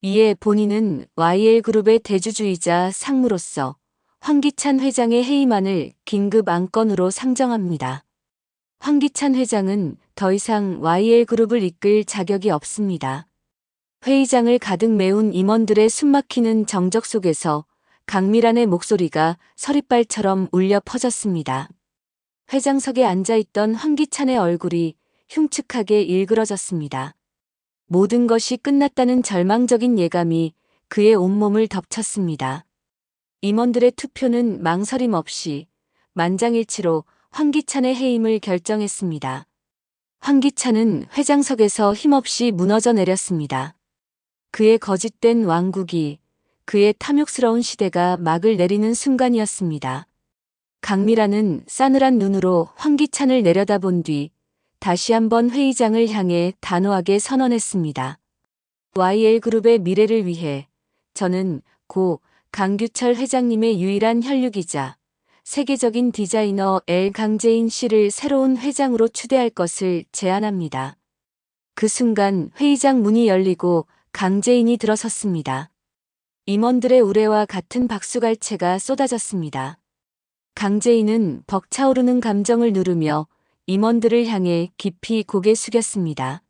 이에 본인은 YL그룹의 대주주이자 상무로서 황기찬 회장의 해임안을 긴급 안건으로 상정합니다. 황기찬 회장은 더 이상 YL그룹을 이끌 자격이 없습니다. 회의장을 가득 메운 임원들의 숨막히는 정적 속에서 강미란의 목소리가 서리발처럼 울려 퍼졌습니다. 회장석에 앉아있던 황기찬의 얼굴이 흉측하게 일그러졌습니다. 모든 것이 끝났다는 절망적인 예감이 그의 온몸을 덮쳤습니다. 임원들의 투표는 망설임 없이 만장일치로 황기찬의 해임을 결정했습니다. 황기찬은 회장석에서 힘없이 무너져 내렸습니다. 그의 거짓된 왕국이, 그의 탐욕스러운 시대가 막을 내리는 순간이었습니다. 강미란은 싸늘한 눈으로 황기찬을 내려다본 뒤 다시 한번 회의장을 향해 단호하게 선언했습니다. YL그룹의 미래를 위해 저는 고 강규철 회장님의 유일한 혈육이자 세계적인 디자이너 L. 강재인 씨를 새로운 회장으로 추대할 것을 제안합니다. 그 순간 회의장 문이 열리고 강재인이 들어섰습니다. 임원들의 우레와 같은 박수갈채가 쏟아졌습니다. 강재인은 벅차오르는 감정을 누르며 임원들을 향해 깊이 고개 숙였습니다.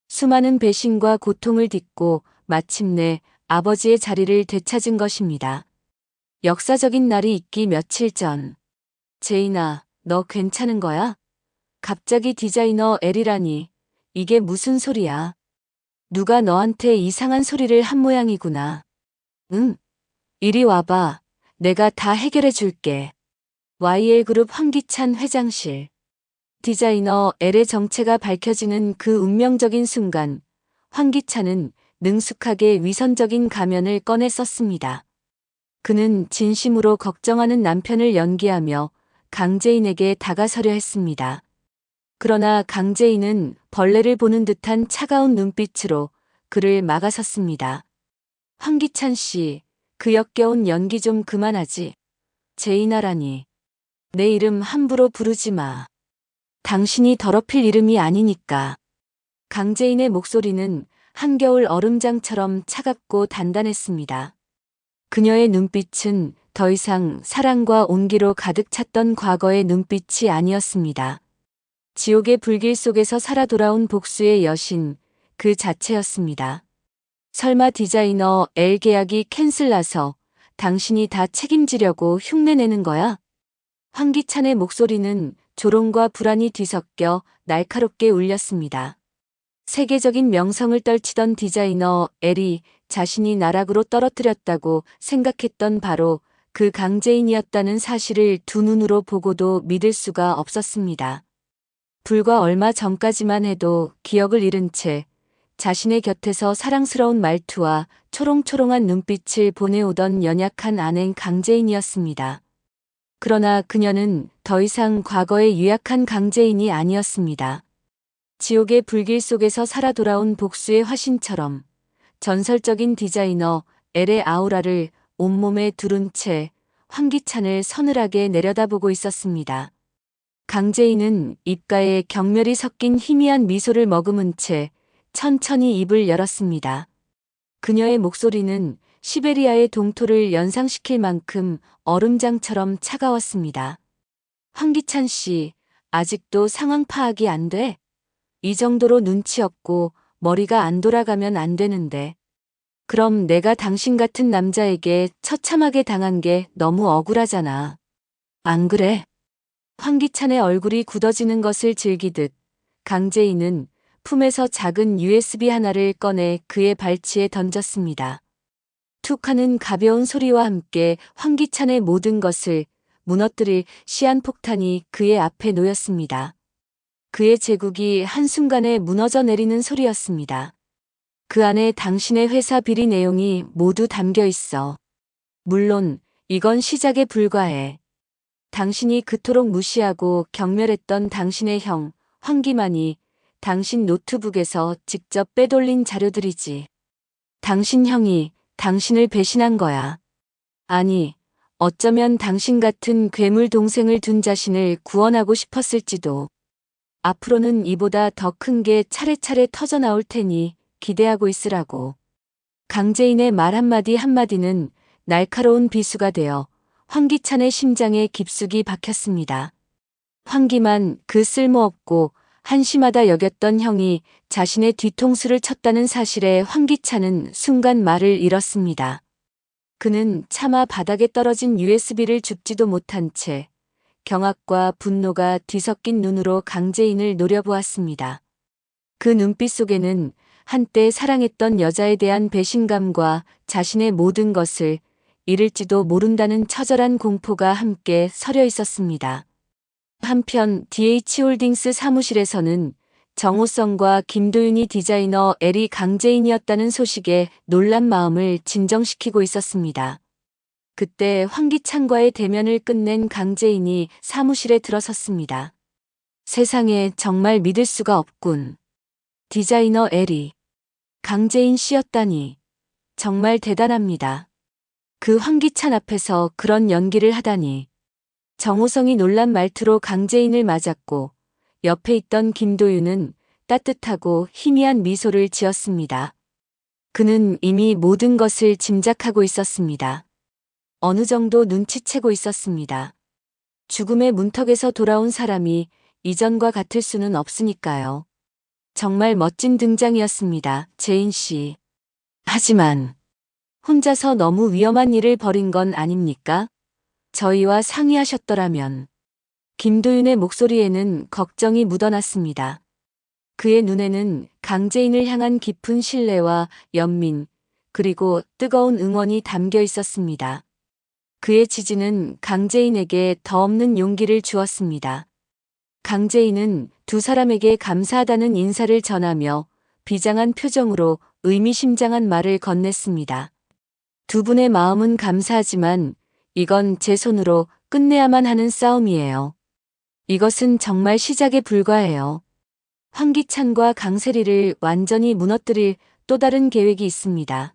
수많은 배신과 고통을 딛고 마침내 아버지의 자리를 되찾은 것입니다. 역사적인 날이 있기 며칠 전. 제인아, 너 괜찮은 거야? 갑자기 디자이너 L이라니. 이게 무슨 소리야? 누가 너한테 이상한 소리를 한 모양이구나. 응? 이리 와봐. 내가 다 해결해 줄게. YL그룹 황기찬 회장실. 디자이너 L의 정체가 밝혀지는 그 운명적인 순간, 황기찬은 능숙하게 위선적인 가면을 꺼내 썼습니다. 그는 진심으로 걱정하는 남편을 연기하며 강재인에게 다가서려 했습니다. 그러나 강재인은 벌레를 보는 듯한 차가운 눈빛으로 그를 막아섰습니다. 황기찬 씨, 그 역겨운 연기 좀 그만하지. 제인아라니. 내 이름 함부로 부르지 마. 당신이 더럽힐 이름이 아니니까. 강재인의 목소리는 한겨울 얼음장처럼 차갑고 단단했습니다. 그녀의 눈빛은 더 이상 사랑과 온기로 가득 찼던 과거의 눈빛이 아니었습니다. 지옥의 불길 속에서 살아 돌아온 복수의 여신, 그 자체였습니다. 설마 디자이너 L 계약이 캔슬나서 당신이 다 책임지려고 흉내내는 거야? 황기찬의 목소리는 조롱과 불안이 뒤섞여 날카롭게 울렸습니다. 세계적인 명성을 떨치던 디자이너 L이 자신이 나락으로 떨어뜨렸다고 생각했던 바로 그 강재인이었다는 사실을 두 눈으로 보고도 믿을 수가 없었습니다. 불과 얼마 전까지만 해도 기억을 잃은 채 자신의 곁에서 사랑스러운 말투와 초롱초롱한 눈빛을 보내오던 연약한 아내 강재인이었습니다. 그러나 그녀는 더 이상 과거의 유약한 강재인이 아니었습니다. 지옥의 불길 속에서 살아 돌아온 복수의 화신처럼 전설적인 디자이너 L의 아우라를 온몸에 두른 채 황기찬을 서늘하게 내려다보고 있었습니다. 강재인은 입가에 경멸이 섞인 희미한 미소를 머금은 채 천천히 입을 열었습니다. 그녀의 목소리는 시베리아의 동토를 연상시킬 만큼 얼음장처럼 차가웠습니다. 황기찬 씨, 아직도 상황 파악이 안 돼? 이 정도로 눈치 없고 머리가 안 돌아가면 안 되는데. 그럼 내가 당신 같은 남자에게 처참하게 당한 게 너무 억울하잖아. 안 그래? 황기찬의 얼굴이 굳어지는 것을 즐기듯 강재인은 품에서 작은 USB 하나를 꺼내 그의 발치에 던졌습니다. 툭 하는 가벼운 소리와 함께 황기찬의 모든 것을 무너뜨릴 시한폭탄이 그의 앞에 놓였습니다. 그의 제국이 한순간에 무너져 내리는 소리였습니다. 그 안에 당신의 회사 비리 내용이 모두 담겨 있어. 물론 이건 시작에 불과해. 당신이 그토록 무시하고 경멸했던 당신의 형, 황기만이 당신 노트북에서 직접 빼돌린 자료들이지. 당신 형이 당신을 배신한 거야. 아니, 어쩌면 당신 같은 괴물 동생을 둔 자신을 구원하고 싶었을지도. 앞으로는 이보다 더 큰 게 차례차례 터져 나올 테니 기대하고 있으라고. 강재인의 말 한마디 한마디는 날카로운 비수가 되어 황기찬의 심장에 깊숙이 박혔습니다. 황기만 그 쓸모없고 한심하다 여겼던 형이 자신의 뒤통수를 쳤다는 사실에 황기찬은 순간 말을 잃었습니다. 그는 차마 바닥에 떨어진 USB를 줍지도 못한 채 경악과 분노가 뒤섞인 눈으로 강재인을 노려보았습니다. 그 눈빛 속에는 한때 사랑했던 여자에 대한 배신감과 자신의 모든 것을 잃을지도 모른다는 처절한 공포가 함께 서려 있었습니다. 한편 DH홀딩스 사무실에서는 정호성과 김도윤이 디자이너 L이 강재인이었다는 소식에 놀란 마음을 진정시키고 있었습니다. 그때 황기찬과의 대면을 끝낸 강재인이 사무실에 들어섰습니다. 세상에 정말 믿을 수가 없군. 디자이너 L이 강재인 씨였다니 정말 대단합니다. 그 황기찬 앞에서 그런 연기를 하다니. 정호성이 놀란 말투로 강재인을 맞았고 옆에 있던 김도윤은 따뜻하고 희미한 미소를 지었습니다. 그는 이미 모든 것을 짐작하고 있었습니다. 어느 정도 눈치채고 있었습니다. 죽음의 문턱에서 돌아온 사람이 이전과 같을 수는 없으니까요. 정말 멋진 등장이었습니다, 재인 씨. 하지만 혼자서 너무 위험한 일을 벌인 건 아닙니까? 저희와 상의하셨더라면. 김도윤의 목소리에는 걱정이 묻어났습니다. 그의 눈에는 강재인을 향한 깊은 신뢰와 연민, 그리고 뜨거운 응원이 담겨 있었습니다. 그의 지지는 강재인에게 더 없는 용기를 주었습니다. 강재인은 두 사람에게 감사하다는 인사를 전하며 비장한 표정으로 의미심장한 말을 건넸습니다. 두 분의 마음은 감사하지만 이건 제 손으로 끝내야만 하는 싸움이에요. 이것은 정말 시작에 불과해요. 황기찬과 강세리를 완전히 무너뜨릴 또 다른 계획이 있습니다.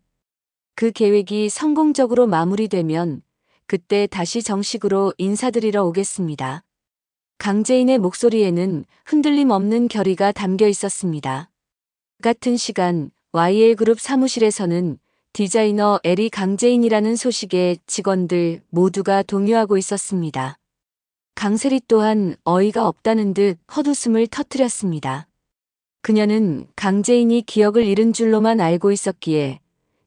그 계획이 성공적으로 마무리되면 그때 다시 정식으로 인사드리러 오겠습니다. 강재인의 목소리에는 흔들림 없는 결의가 담겨 있었습니다. 같은 시간 YL그룹 사무실에서는 디자이너 L이 강재인이라는 소식에 직원들 모두가 동요하고 있었습니다. 강세리 또한 어이가 없다는 듯 헛웃음을 터뜨렸습니다. 그녀는 강재인이 기억을 잃은 줄로만 알고 있었기에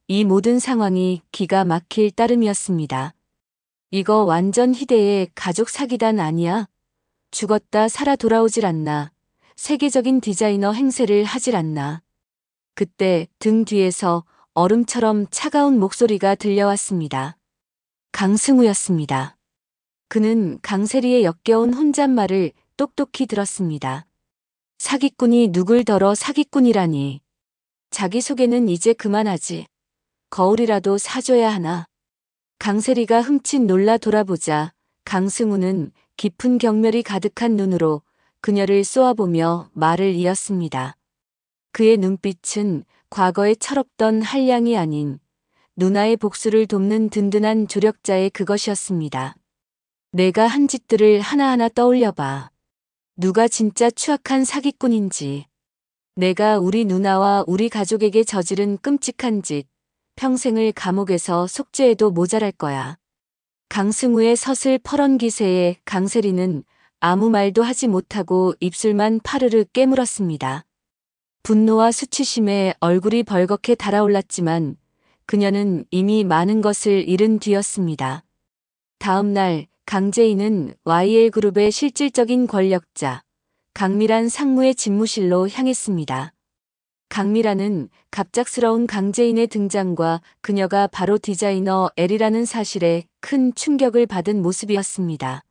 이 모든 상황이 기가 막힐 따름이었습니다. 이거 완전 희대의 가족 사기단 아니야? 죽었다 살아 돌아오질 않나. 세계적인 디자이너 행세를 하질 않나. 그때 등 뒤에서 얼음처럼 차가운 목소리가 들려왔습니다. 강승우였습니다. 그는 강세리의 역겨운 혼잣말을 똑똑히 들었습니다. 사기꾼이 누굴 덜어 사기꾼이라니. 자기소개는 이제 그만하지. 거울이라도 사줘야 하나. 강세리가 흠칫 놀라 돌아보자 강승우는 깊은 경멸이 가득한 눈으로 그녀를 쏘아보며 말을 이었습니다. 그의 눈빛은 과거의 철없던 한량이 아닌 누나의 복수를 돕는 든든한 조력자의 그것이었습니다. 내가 한 짓들을 하나하나 떠올려봐. 누가 진짜 추악한 사기꾼인지. 내가 우리 누나와 우리 가족에게 저지른 끔찍한 짓, 평생을 감옥에서 속죄해도 모자랄 거야. 강승우의 서슬 퍼런 기세에 강세리는 아무 말도 하지 못하고 입술만 파르르 깨물었습니다. 분노와 수치심에 얼굴이 벌겋게 달아올랐지만 그녀는 이미 많은 것을 잃은 뒤였습니다. 다음 날 강재인은 YL그룹의 실질적인 권력자 강미란 상무의 집무실로 향했습니다. 강미란은 갑작스러운 강재인의 등장과 그녀가 바로 디자이너 L이라는 사실에 큰 충격을 받은 모습이었습니다.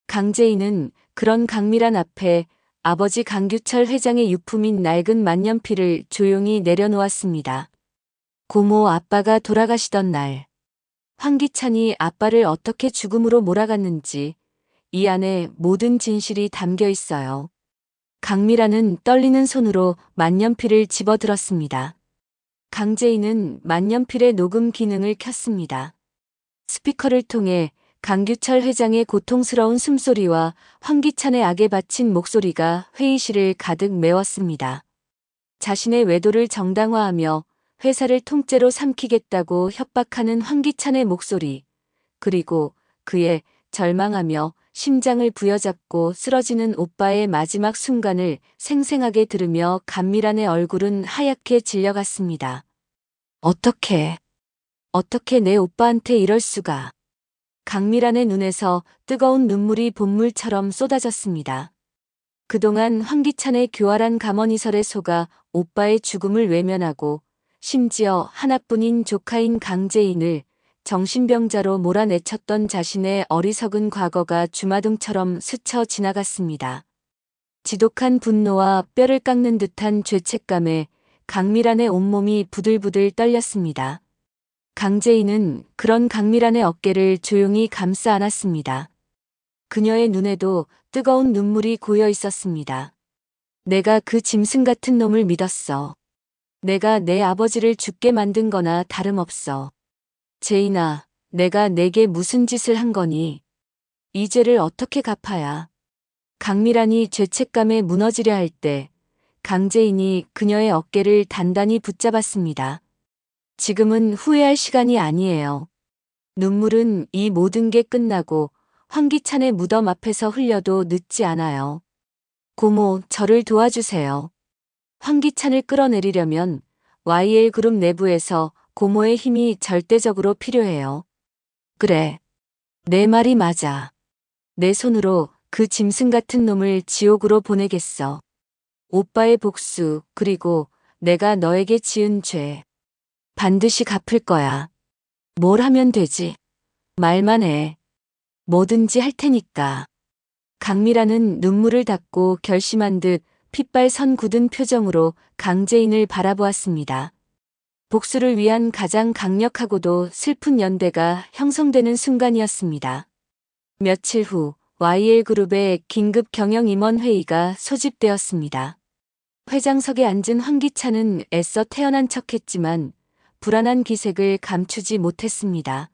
강재인은 그런 강미란 앞에 아버지 강규철 회장의 유품인 낡은 만년필을 조용히 내려놓았습니다. 고모 아빠가 돌아가시던 날, 황기찬이 아빠를 어떻게 죽음으로 몰아갔는지 이 안에 모든 진실이 담겨 있어요. 강미란은 떨리는 손으로 만년필을 집어들었습니다. 강재인은 만년필의 녹음 기능을 켰습니다. 스피커를 통해 강규철 회장의 고통스러운 숨소리와 황기찬의 악에 바친 목소리가 회의실을 가득 메웠습니다. 자신의 외도를 정당화하며 회사를 통째로 삼키겠다고 협박하는 황기찬의 목소리, 그리고 그의 절망하며 심장을 부여잡고 쓰러지는 오빠의 마지막 순간을 생생하게 들으며 강미란의 얼굴은 하얗게 질려갔습니다. 어떻게 내 오빠한테 이럴 수가. 강미란의 눈에서 뜨거운 눈물이 본물처럼 쏟아졌습니다. 그동안 황기찬의 교활한 가머니설에 속아 오빠의 죽음을 외면하고 심지어 하나뿐인 조카인 강재인을 정신병자로 몰아내쳤던 자신의 어리석은 과거가 주마등처럼 스쳐 지나갔습니다. 지독한 분노와 뼈를 깎는 듯한 죄책감에 강미란의 온몸이 부들부들 떨렸습니다. 강재인은 그런 강미란의 어깨를 조용히 감싸 안았습니다. 그녀의 눈에도 뜨거운 눈물이 고여 있었습니다. 내가 그 짐승 같은 놈을 믿었어. 내가 내 아버지를 죽게 만든 거나 다름없어. 재인아, 내가 내게 무슨 짓을 한 거니? 이 죄를 어떻게 갚아야? 강미란이 죄책감에 무너지려 할 때 강재인이 그녀의 어깨를 단단히 붙잡았습니다. 지금은 후회할 시간이 아니에요. 눈물은 이 모든 게 끝나고 황기찬의 무덤 앞에서 흘려도 늦지 않아요. 고모, 저를 도와주세요. 황기찬을 끌어내리려면 YL그룹 내부에서 고모의 힘이 절대적으로 필요해요. 그래. 내 말이 맞아. 내 손으로 그 짐승 같은 놈을 지옥으로 보내겠어. 오빠의 복수, 그리고 내가 너에게 지은 죄. 반드시 갚을 거야. 뭘 하면 되지? 말만 해. 뭐든지 할 테니까. 강미란은 눈물을 닦고 결심한 듯 핏발선 굳은 표정으로 강재인을 바라보았습니다. 복수를 위한 가장 강력하고도 슬픈 연대가 형성되는 순간이었습니다. 며칠 후 YL그룹의 긴급 경영임원회의가 소집되었습니다. 회장석에 앉은 황기찬은 애써 태어난 척했지만 불안한 기색을 감추지 못했습니다.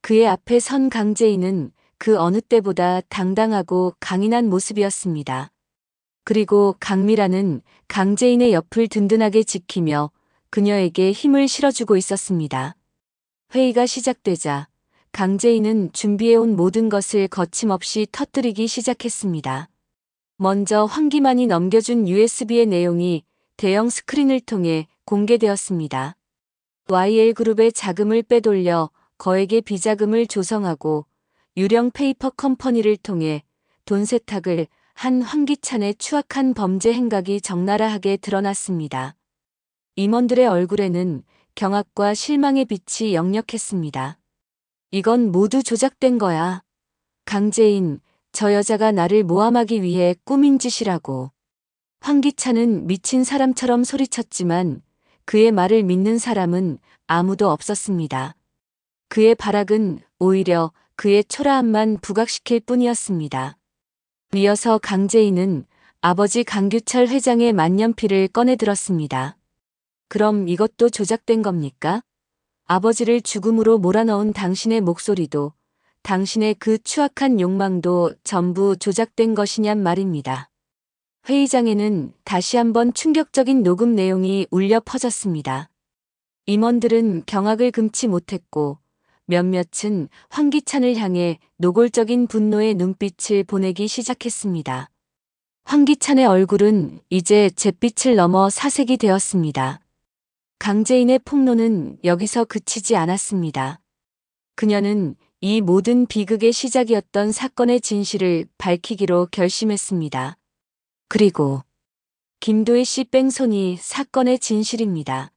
그의 앞에 선 강재인은 그 어느 때보다 당당하고 강인한 모습이었습니다. 그리고 강미란은 강재인의 옆을 든든하게 지키며 그녀에게 힘을 실어주고 있었습니다. 회의가 시작되자 강재인은 준비해온 모든 것을 거침없이 터뜨리기 시작했습니다. 먼저 황기만이 넘겨준 USB의 내용이 대형 스크린을 통해 공개되었습니다. YL그룹의 자금을 빼돌려 거액의 비자금을 조성하고 유령 페이퍼 컴퍼니를 통해 돈 세탁을 한 황기찬의 추악한 범죄 행각이 적나라하게 드러났습니다. 임원들의 얼굴에는 경악과 실망의 빛이 역력했습니다. 이건 모두 조작된 거야. 강재인, 저 여자가 나를 모함하기 위해 꾸민 짓이라고. 황기찬은 미친 사람처럼 소리쳤지만 그의 말을 믿는 사람은 아무도 없었습니다. 그의 발악은 오히려 그의 초라함만 부각시킬 뿐이었습니다. 이어서 강재인은 아버지 강규철 회장의 만년필을 꺼내 들었습니다. 그럼 이것도 조작된 겁니까? 아버지를 죽음으로 몰아넣은 당신의 목소리도 당신의 그 추악한 욕망도 전부 조작된 것이냔 말입니다. 회의장에는 다시 한번 충격적인 녹음 내용이 울려 퍼졌습니다. 임원들은 경악을 금치 못했고 몇몇은 황기찬을 향해 노골적인 분노의 눈빛을 보내기 시작했습니다. 황기찬의 얼굴은 이제 잿빛을 넘어 사색이 되었습니다. 강재인의 폭로는 여기서 그치지 않았습니다. 그녀는 이 모든 비극의 시작이었던 사건의 진실을 밝히기로 결심했습니다. 그리고 김도희 씨 뺑소니 사건의 진실입니다.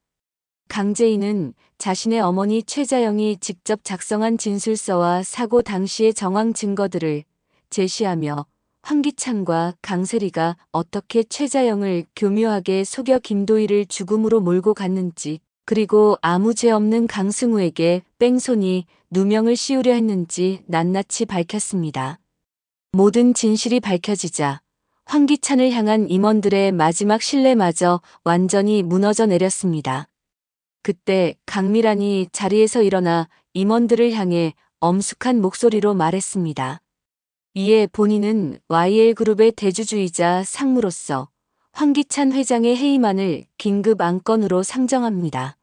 강재인은 자신의 어머니 최자영이 직접 작성한 진술서와 사고 당시의 정황 증거들을 제시하며 황기찬과 강세리가 어떻게 최자영을 교묘하게 속여 김도희를 죽음으로 몰고 갔는지, 그리고 아무 죄 없는 강승우에게 뺑소니 누명을 씌우려 했는지 낱낱이 밝혔습니다. 모든 진실이 밝혀지자 황기찬을 향한 임원들의 마지막 신뢰마저 완전히 무너져 내렸습니다. 그때 강미란이 자리에서 일어나 임원들을 향해 엄숙한 목소리로 말했습니다. 이에 본인은 YL그룹의 대주주이자 상무로서 황기찬 회장의 해임안을 긴급 안건으로 상정합니다.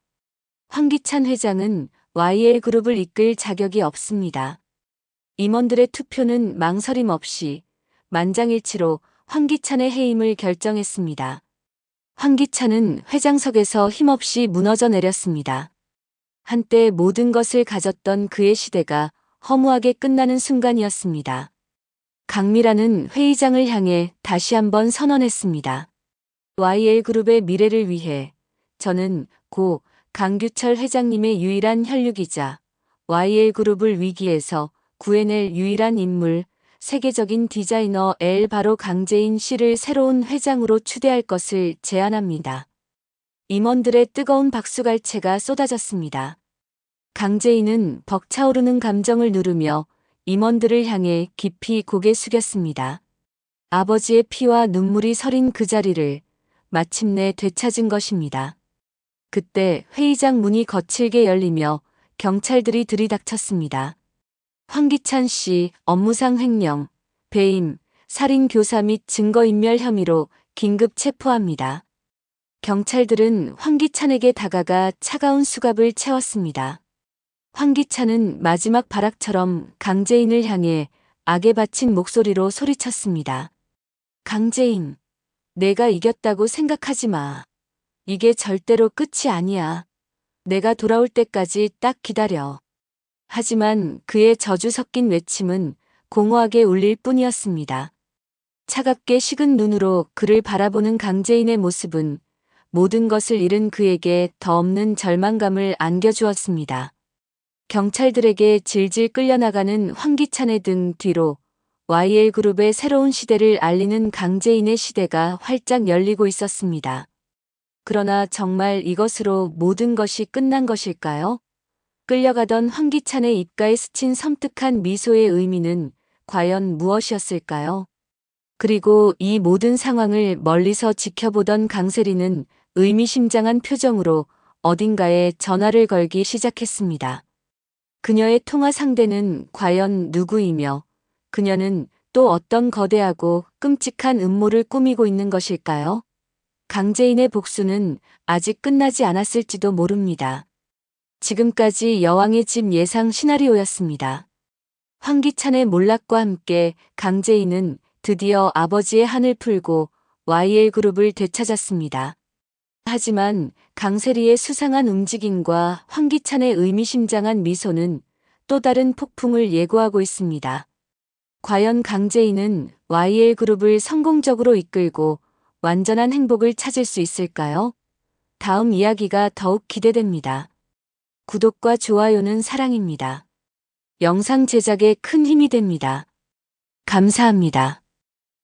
황기찬 회장은 YL그룹을 이끌 자격이 없습니다. 임원들의 투표는 망설임 없이 만장일치로 황기찬의 해임을 결정했습니다. 황기찬은 회장석에서 힘없이 무너져 내렸습니다. 한때 모든 것을 가졌던 그의 시대가 허무하게 끝나는 순간이었습니다. 강미라는 회의장을 향해 다시 한번 선언했습니다. YL그룹의 미래를 위해 저는 고 강규철 회장님의 유일한 혈육이자 YL그룹을 위기에서 구해낼 유일한 인물, 세계적인 디자이너 바로 강재인 씨를 새로운 회장으로 추대할 것을 제안합니다. 임원들의 뜨거운 박수갈채가 쏟아졌습니다. 강재인은 벅차오르는 감정을 누르며 임원들을 향해 깊이 고개 숙였습니다. 아버지의 피와 눈물이 서린 그 자리를 마침내 되찾은 것입니다. 그때 회의장 문이 거칠게 열리며 경찰들이 들이닥쳤습니다. 황기찬 씨 업무상 횡령, 배임, 살인 교사 및 증거인멸 혐의로 긴급 체포합니다. 경찰들은 황기찬에게 다가가 차가운 수갑을 채웠습니다. 황기찬은 마지막 발악처럼 강재인을 향해 악에 바친 목소리로 소리쳤습니다. 강재인, 내가 이겼다고 생각하지 마. 이게 절대로 끝이 아니야. 내가 돌아올 때까지 딱 기다려. 하지만 그의 저주 섞인 외침은 공허하게 울릴 뿐이었습니다. 차갑게 식은 눈으로 그를 바라보는 강재인의 모습은 모든 것을 잃은 그에게 더 없는 절망감을 안겨주었습니다. 경찰들에게 질질 끌려나가는 황기찬의 등 뒤로 YL그룹의 새로운 시대를 알리는 강재인의 시대가 활짝 열리고 있었습니다. 그러나 정말 이것으로 모든 것이 끝난 것일까요? 끌려가던 황기찬의 입가에 스친 섬뜩한 미소의 의미는 과연 무엇이었을까요? 그리고 이 모든 상황을 멀리서 지켜보던 강세리는 의미심장한 표정으로 어딘가에 전화를 걸기 시작했습니다. 그녀의 통화 상대는 과연 누구이며 그녀는 또 어떤 거대하고 끔찍한 음모를 꾸미고 있는 것일까요? 강재인의 복수는 아직 끝나지 않았을지도 모릅니다. 지금까지 여왕의 집 예상 시나리오였습니다. 황기찬의 몰락과 함께 강재인은 드디어 아버지의 한을 풀고 YL그룹을 되찾았습니다. 하지만 강세리의 수상한 움직임과 황기찬의 의미심장한 미소는 또 다른 폭풍을 예고하고 있습니다. 과연 강재인은 YL그룹을 성공적으로 이끌고 완전한 행복을 찾을 수 있을까요? 다음 이야기가 더욱 기대됩니다. 구독과 좋아요는 사랑입니다. 영상 제작에 큰 힘이 됩니다. 감사합니다.